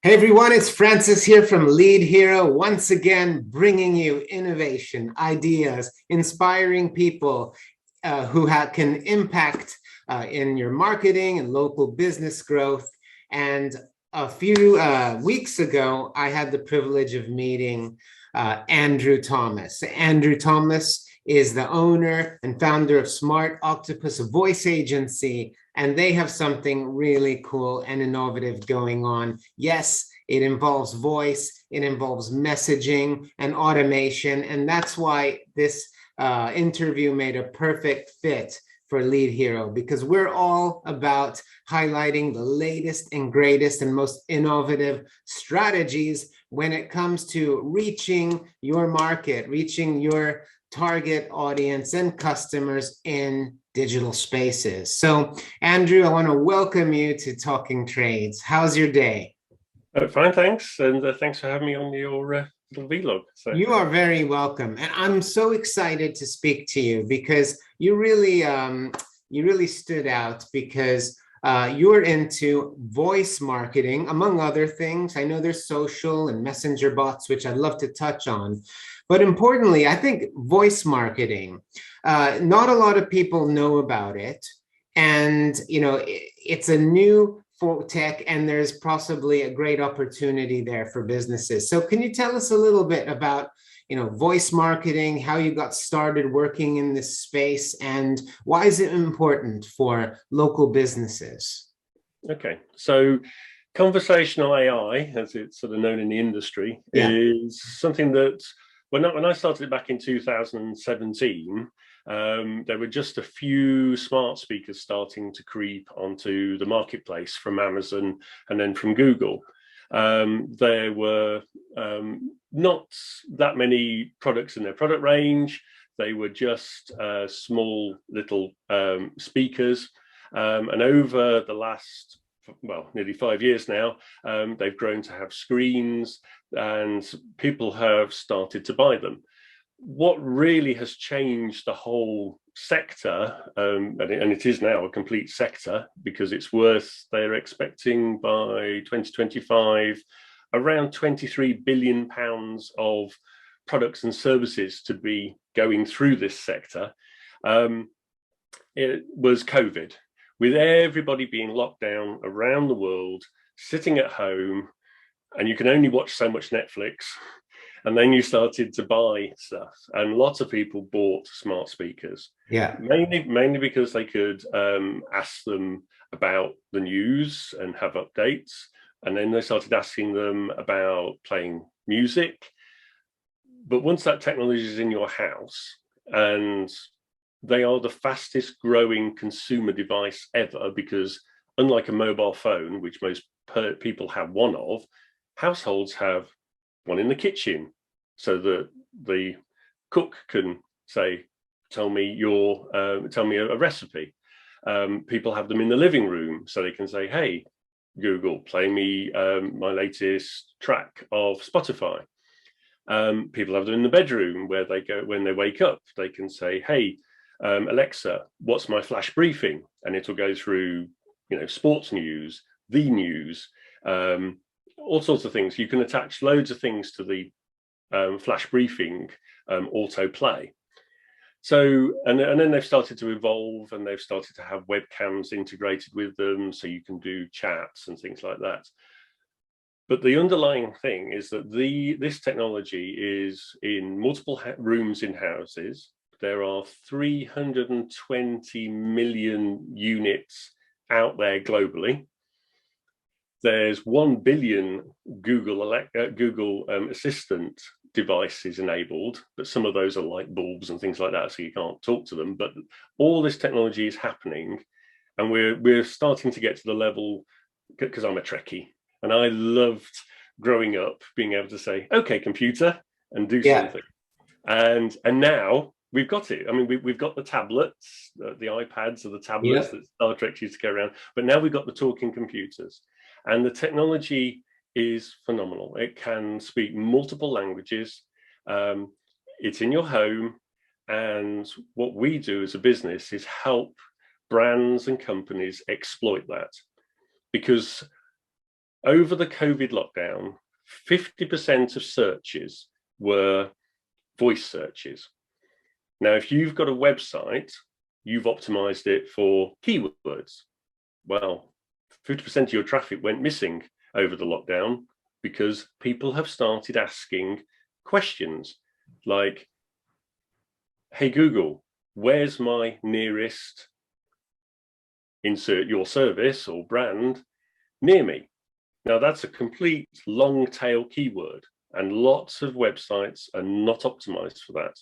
Hey everyone, it's Francis here from Lead Hero, once again bringing you innovation, ideas, inspiring people who can impact in your marketing and local business growth. And a few weeks ago, I had the privilege of meeting Andrew Thomas. Andrew Thomas is the owner and founder of Smart Octopus, a voice agency, and they have something really cool and innovative going on. Yes, it involves voice, it involves messaging and automation, and that's why this interview made a perfect fit for Lead Hero, because we're all about highlighting the latest and greatest and most innovative strategies when it comes to reaching your market, reaching your target audience and customers in digital spaces. So, Andrew, I want to welcome you to Talking Trades. How's your day? Fine, thanks. And thanks for having me on your little vlog. So. You are very welcome. And I'm so excited to speak to you because you really stood out because you're into voice marketing, among other things. I know there's social and messenger bots, which I'd love to touch on. But importantly, I think voice marketing, not a lot of people know about it. And, you know, it's a new for tech, and there's possibly a great opportunity there for businesses. So can you tell us a little bit about, voice marketing, how you got started working in this space, and why is it important for local businesses? Okay, so conversational AI, as it's sort of known in the industry, is something that when I started it back in 2017, there were just a few smart speakers starting to creep onto the marketplace from Amazon and then from Google. There were not that many products in their product range. They were just small little speakers. And over the last, nearly 5 years now, they've grown to have screens and people have started to buy them. What really has changed the whole sector, and it is now a complete sector, because it's worth, they're expecting by 2025 around £23 billion of products and services to be going through this sector. It was COVID, with everybody being locked down around the world, sitting at home, and you can only watch so much Netflix. And then you started to buy stuff, and lots of people bought smart speakers. Yeah, mainly because they could ask them about the news and have updates, and then they started asking them about playing music. But once that technology is in your house, and they are the fastest growing consumer device ever, because unlike a mobile phone, which most people have one of, households have one in the kitchen, so that the cook can say, tell me a recipe. People have them in the living room, so they can say, hey, Google, play me my latest track of Spotify. People have them in the bedroom, where they go when they wake up, they can say, hey, Alexa, what's my flash briefing? And it'll go through, sports news, the news, all sorts of things. You can attach loads of things to the flash briefing autoplay. So, and then they've started to evolve, and they've started to have webcams integrated with them, so you can do chats and things like that. But the underlying thing is that this technology is in multiple rooms in houses. There are 320 million units out there globally. There's 1 billion Google Assistant devices enabled, but some of those are light bulbs and things like that, so you can't talk to them. But all this technology is happening, and we're starting to get to the level, because I'm a Trekkie, and I loved growing up being able to say, okay, computer, and do something. And now we've got it. I mean, we've got the tablets, the iPads or the tablets that Star Trek used to go around, but now we've got the talking computers. And the technology is phenomenal. It can speak multiple languages. It's in your home. And what we do as a business is help brands and companies exploit that. Because over the COVID lockdown, 50% of searches were voice searches. Now, if you've got a website, you've optimized it for keywords. Well, 50% of your traffic went missing over the lockdown because people have started asking questions like, hey, Google, where's my nearest insert your service or brand near me? Now, that's a complete long tail keyword, and lots of websites are not optimized for that.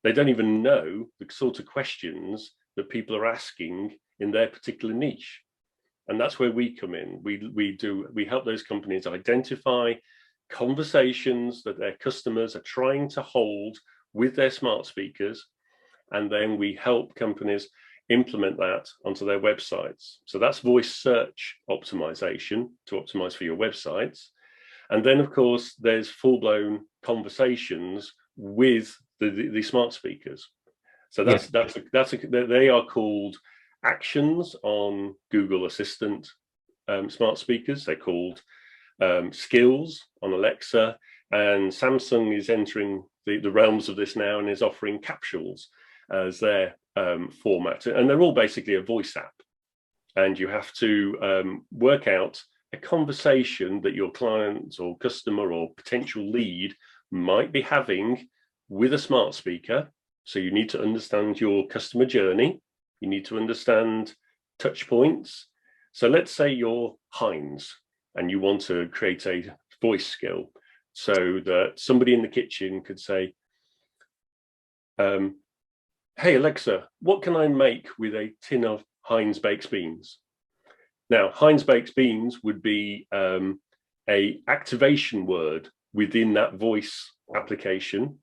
They don't even know the sort of questions that people are asking in their particular niche. And that's where we come in. We help those companies identify conversations that their customers are trying to hold with their smart speakers, and then we help companies implement that onto their websites. So that's voice search optimization, to optimize for your websites. And then, of course, there's full-blown conversations with the smart speakers. So they are called actions on Google Assistant smart speakers. They're called skills on Alexa, and Samsung is entering the realms of this now and is offering capsules as their format. And they're all basically a voice app. And you have to work out a conversation that your client or customer or potential lead might be having with a smart speaker. So you need to understand your customer journey. You need to understand touch points. So let's say you're Heinz and you want to create a voice skill so that somebody in the kitchen could say, hey, Alexa, what can I make with a tin of Heinz baked beans? Now, Heinz baked beans would be a activation word within that voice application.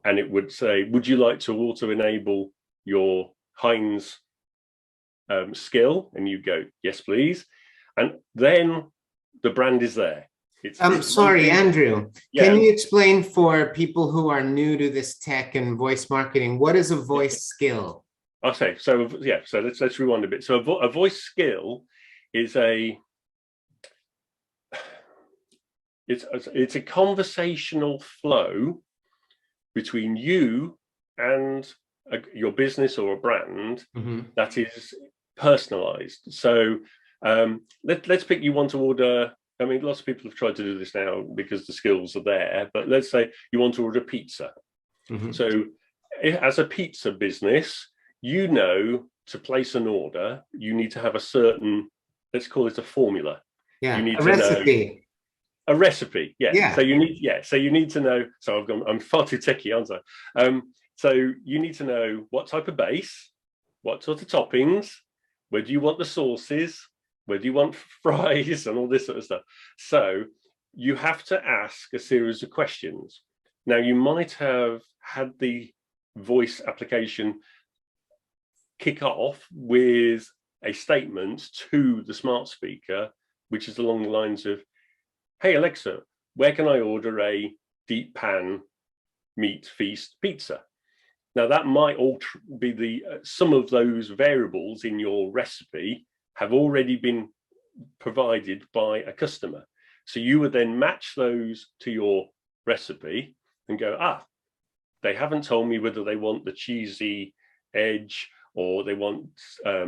And it would say, would you like to auto-enable your Heinz skill? And you go, yes, please. And then the brand is there. I'm sorry, Andrew. Yeah. Can you explain for people who are new to this tech and voice marketing, what is a voice skill? Okay, so yeah, so let's rewind a bit. So a voice skill is it's a conversational flow between you and your business or a brand that is personalized. So let's pick, you want to order, I mean, lots of people have tried to do this now because the skills are there, but let's say you want to order pizza. So as a pizza business, you know, to place an order, you need to have a certain, let's call it a formula. Yeah, you need a recipe. A recipe, yeah. So you need to know. So I'm far too techie, aren't I? So you need to know what type of base, what sort of toppings, where do you want the sauces, where do you want fries, and all this sort of stuff. So you have to ask a series of questions. Now, you might have had the voice application kick off with a statement to the smart speaker, which is along the lines of, hey, Alexa, where can I order a deep pan meat feast pizza? Now, that might all be some of those variables in your recipe have already been provided by a customer. So you would then match those to your recipe and go, they haven't told me whether they want the cheesy edge or they want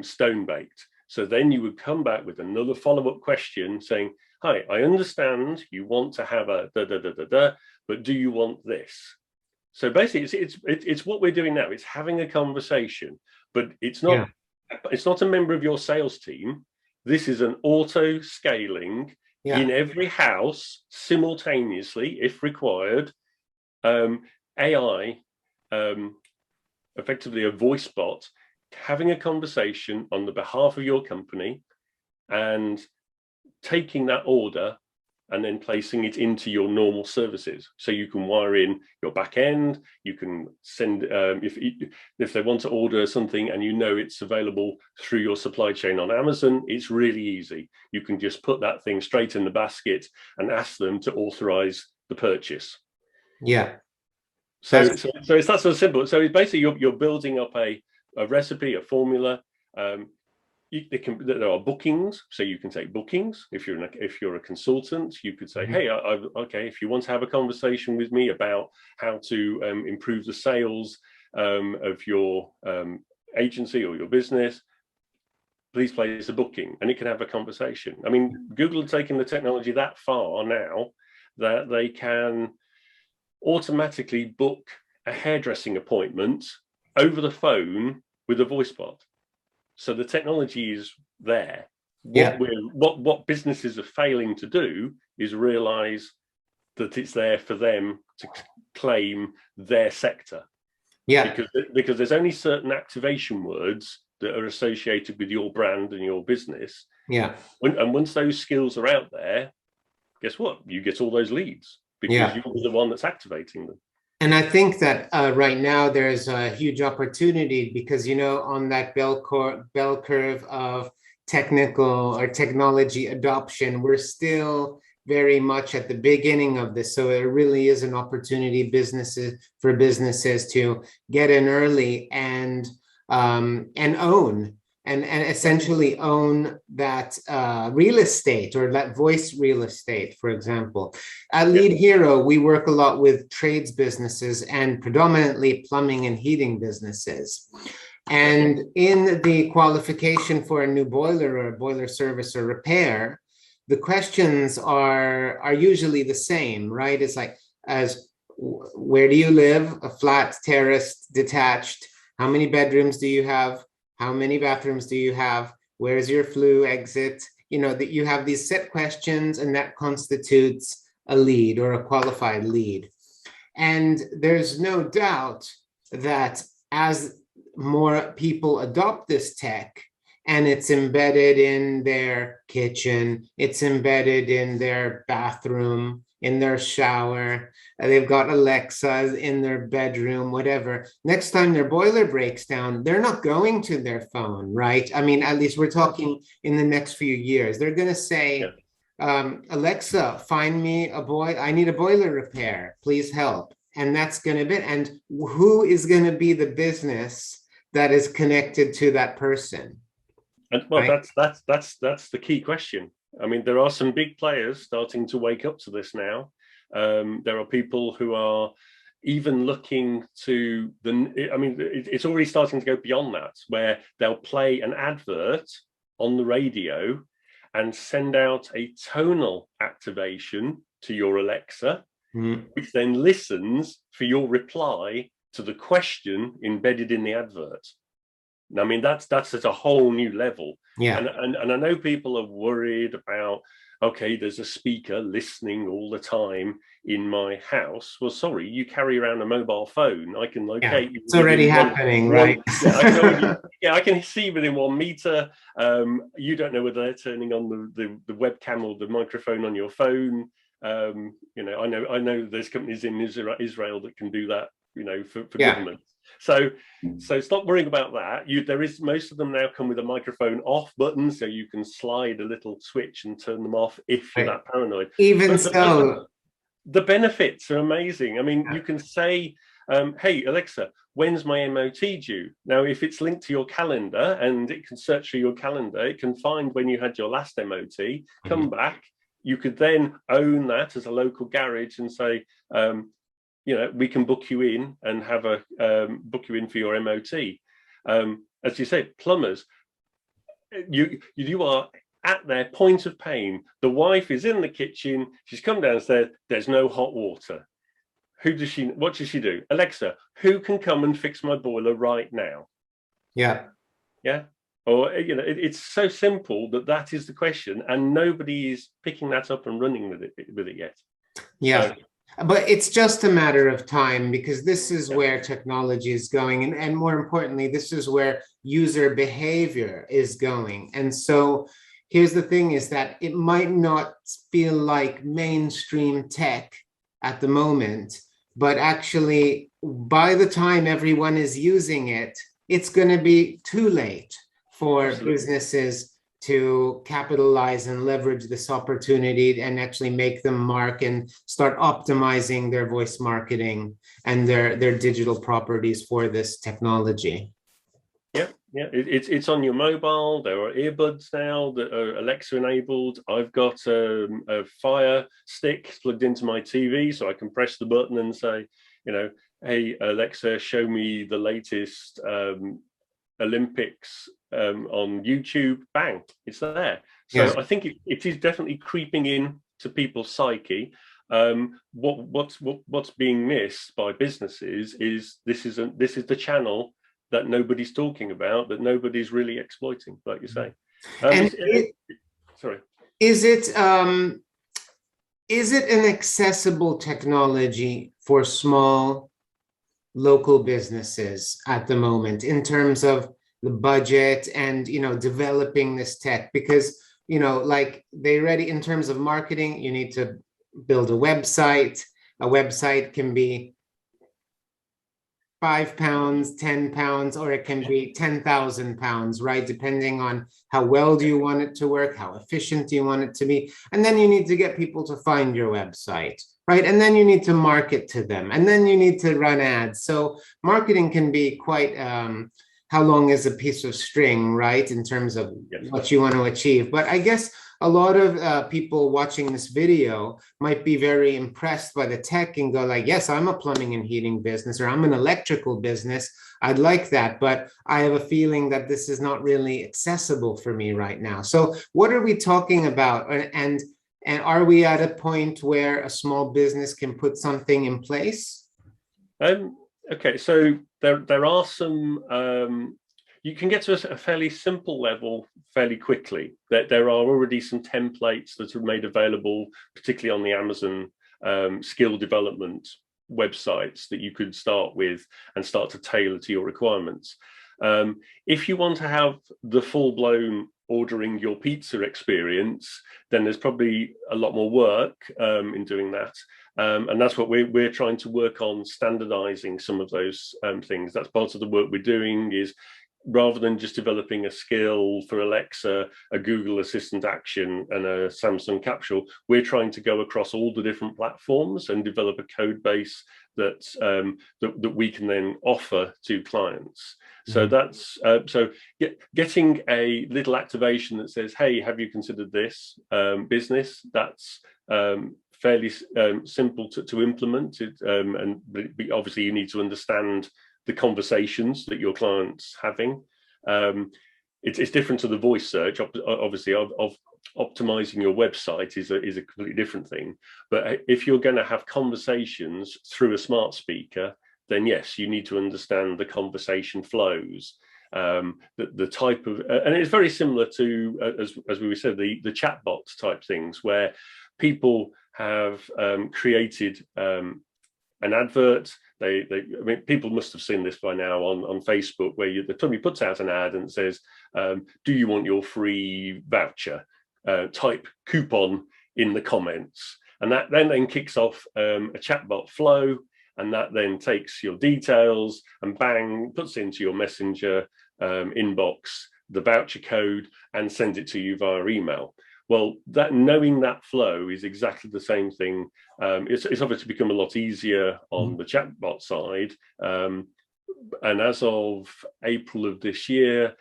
stone baked. So then you would come back with another follow-up question saying, hi, I understand you want to have a but do you want this? So basically, it's what we're doing now. It's having a conversation, but it's not a member of your sales team. This is an auto scaling in every house simultaneously, if required. AI, effectively a voice bot, having a conversation on the behalf of your company and taking that order and then placing it into your normal services. So you can wire in your back end, you can send, if they want to order something and you know it's available through your supply chain on Amazon, it's really easy. You can just put that thing straight in the basket and ask them to authorize the purchase. Yeah. So it's that sort of simple. So it's basically you're building up a recipe, a formula. there are bookings, so you can take bookings. If you're a consultant, you could say, hey, okay, if you want to have a conversation with me about how to improve the sales of your agency or your business, please place a booking, and it can have a conversation. I mean, Google are taking the technology that far now that they can automatically book a hairdressing appointment over the phone with a voice bot. So the technology is there. What businesses are failing to do is realize that it's there for them to claim their sector. Because there's only certain activation words that are associated with your brand and your business. And once those skills are out there, guess what? You get all those leads because you're the one that's activating them. And I think that right now there's a huge opportunity because, you know, on that bell curve of technical or technology adoption, we're still very much at the beginning of this. So it really is an opportunity for businesses to get in early and own and essentially own that real estate or that voice real estate, for example. At Lead Hero, we work a lot with trades businesses and predominantly plumbing and heating businesses. And in the qualification for a new boiler or a boiler service or repair, the questions are usually the same, right? It's like, where do you live? A flat, terraced, detached? How many bedrooms do you have? How many bathrooms do you have? Where's your flue exit? You know, that you have these set questions, and that constitutes a lead or a qualified lead. And there's no doubt that as more people adopt this tech, and it's embedded in their kitchen, it's embedded in their bathroom, in their shower, they've got Alexa in their bedroom, whatever. Next time their boiler breaks down, they're not going to their phone, right? I mean, at least we're talking in the next few years. They're going to say, Alexa, find me I need a boiler repair, please help. And that's going to be, and who is going to be the business that is connected to that person? And well, right? that's the key question. I mean, there are some big players starting to wake up to this now. There are people who are even looking to it's already starting to go beyond that, where they'll play an advert on the radio and send out a tonal activation to your Alexa, which then listens for your reply to the question embedded in the advert. I mean, that's at a whole new level. And I know people are worried about, okay, there's a speaker listening all the time in my house. Well, sorry, you carry around a mobile phone. I can locate you. It's already happening, right? I can see within 1 meter. You don't know whether they're turning on the webcam or the microphone on your phone. You know, I know there's companies in Israel that can do that, you know, for government. So stop worrying about that. Most of them now come with a microphone off button, so you can slide a little switch and turn them off if you're that paranoid. Even so, the benefits are amazing. I mean, you can say, hey, Alexa, when's my MOT due? Now, if it's linked to your calendar and it can search for your calendar, it can find when you had your last MOT, come back. You could then own that as a local garage and say, you know, we can book you in and have book you in for your MOT. As you said, plumbers, you are at their point of pain. The wife is in the kitchen. She's come downstairs. There's no hot water. What does she do? Alexa, who can come and fix my boiler right now? Yeah. Or, you know, it's so simple that is the question, and nobody is picking that up and running with it yet. But it's just a matter of time, because this is where technology is going. And more importantly, this is where user behavior is going. And so here's the thing, is that it might not feel like mainstream tech at the moment, but actually by the time everyone is using it, it's going to be too late for businesses to capitalize and leverage this opportunity and actually make them mark and start optimizing their voice marketing and their digital properties for this technology. Yeah, Yeah, it's on your mobile. There are earbuds now that are Alexa enabled. I've got a Fire Stick plugged into my TV, so I can press the button and say, hey Alexa, show me the latest Olympics on YouTube. Bang, it's there. So Yeah. I think it is definitely creeping in to people's psyche. What's being missed by businesses is this is the channel that nobody's talking about, that nobody's really exploiting, like you say. And Sorry. is it an accessible technology for small local businesses at the moment in terms of the budget and developing this tech? Because like they already, in terms of marketing, you need to build a website. A website can be £5, £10, or it can be £10,000, right? Depending on how well do you want it to work, how efficient do you want it to be. And then you need to get people to find your website, right? And then you need to market to them. And then you need to run ads. So marketing can be quite, how long is a piece of string, right? In terms of what you want to achieve. But I guess a lot of people watching this video might be very impressed by the tech and go like, yes, I'm a plumbing and heating business, or I'm an electrical business. I'd like that, but I have a feeling that this is not really accessible for me right now. So what are we talking about? And are we at a point where a small business can put something in place? Okay, so there are some, you can get to a fairly simple level fairly quickly. There are already some templates that are made available, particularly on the Amazon skill development websites, that you could start with and start to tailor to your requirements. If you want to have the full-blown ordering your pizza experience, then there's probably a lot more work in doing that. And that's what we're trying to work on, standardizing some of those things. That's part of the work we're doing, is rather than just developing a skill for Alexa, a Google Assistant action, and a Samsung capsule, we're trying to go across all the different platforms and develop a code base that we can then offer to clients. So that's getting a little activation that says, hey, have you considered this business? That's fairly simple to implement. But obviously you need to understand the conversations that your client's having. It's different to the voice search, obviously, of optimizing your website is a completely different thing. But if you're going to have conversations through a smart speaker, then yes, you need to understand the conversation flows, the type of, and it's very similar to, as we said, the chatbot type things, where people have created an advert. I mean, people must have seen this by now on Facebook, where somebody puts out an ad and says, do you want your free voucher? Type coupon in the comments. And that then kicks off a chatbot flow, and that then takes your details and bang, puts into your messenger inbox the voucher code and sends it to you via email. Well, knowing that flow is exactly the same thing. It's obviously become a lot easier on the chatbot side. And as of April of this year,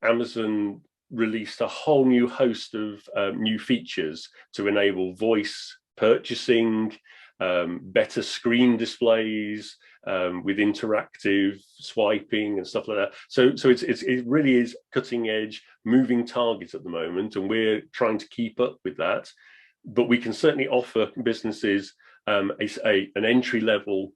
Amazon released a whole new host of new features to enable voice purchasing, better screen displays with interactive swiping and stuff like that. So it really is cutting edge, moving target at the moment, and we're trying to keep up with that. But we can certainly offer businesses an entry level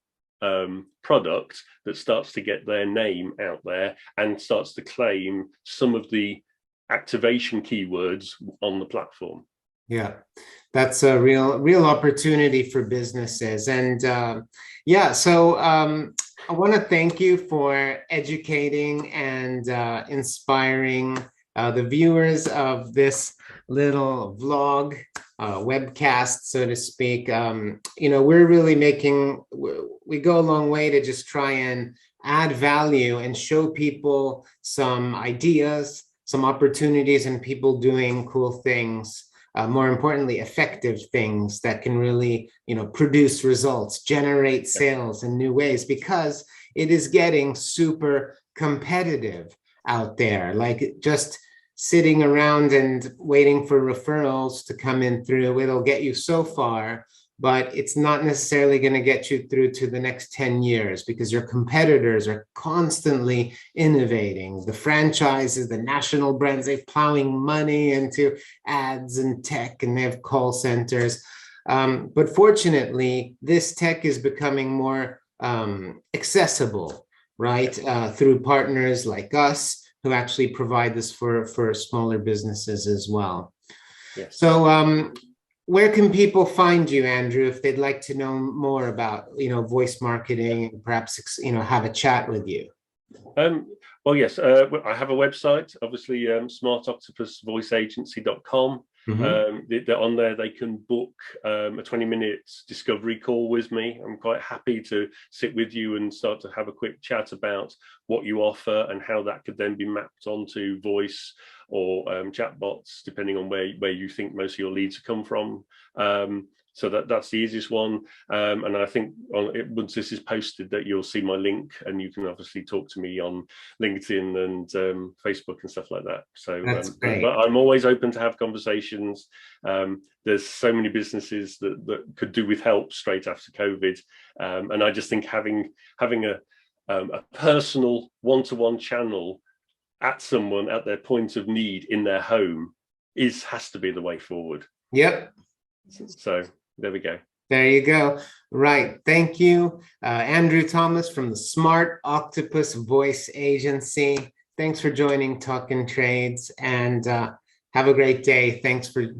product that starts to get their name out there and starts to claim some of the activation keywords on the platform. Yeah, that's a real opportunity for businesses. And so I want to thank you for educating and inspiring the viewers of this little vlog, webcast, so to speak. We're really we go a long way to just try and add value and show people some ideas, some opportunities, and people doing cool things. More importantly, effective things that can really, produce results, generate sales in new ways. Because it is getting super competitive out there. Like just sitting around and waiting for referrals to come in through, it'll get you so far, but it's not necessarily going to get you through to the next 10 years because your competitors are constantly innovating. The franchises, the national brands, they're plowing money into ads and tech, and they have call centers. But fortunately, this tech is becoming more accessible, right? Through partners like us who actually provide this for smaller businesses as well. Yes. So where can people find you, Andrew, if they'd like to know more about, voice marketing and perhaps, have a chat with you? Well, yes, I have a website, obviously, smartoctopusvoiceagency.com. On there, they can book a 20-minute discovery call with me. I'm quite happy to sit with you and start to have a quick chat about what you offer and how that could then be mapped onto voice or chatbots, depending on where you think most of your leads come from. So that's the easiest one. And I think once this is posted, that you'll see my link, and you can obviously talk to me on LinkedIn and Facebook and stuff like that. So but I'm always open to have conversations. There's so many businesses that could do with help straight after COVID. And I just think having a personal one-to-one channel at someone at their point of need in their home has to be the way forward. Yep. So there we go. There you go. Right. Thank you, Andrew Thomas from the Smart Octopus Voice Agency. Thanks for joining Talkin' Trades, and have a great day. Thanks for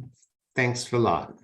a lot.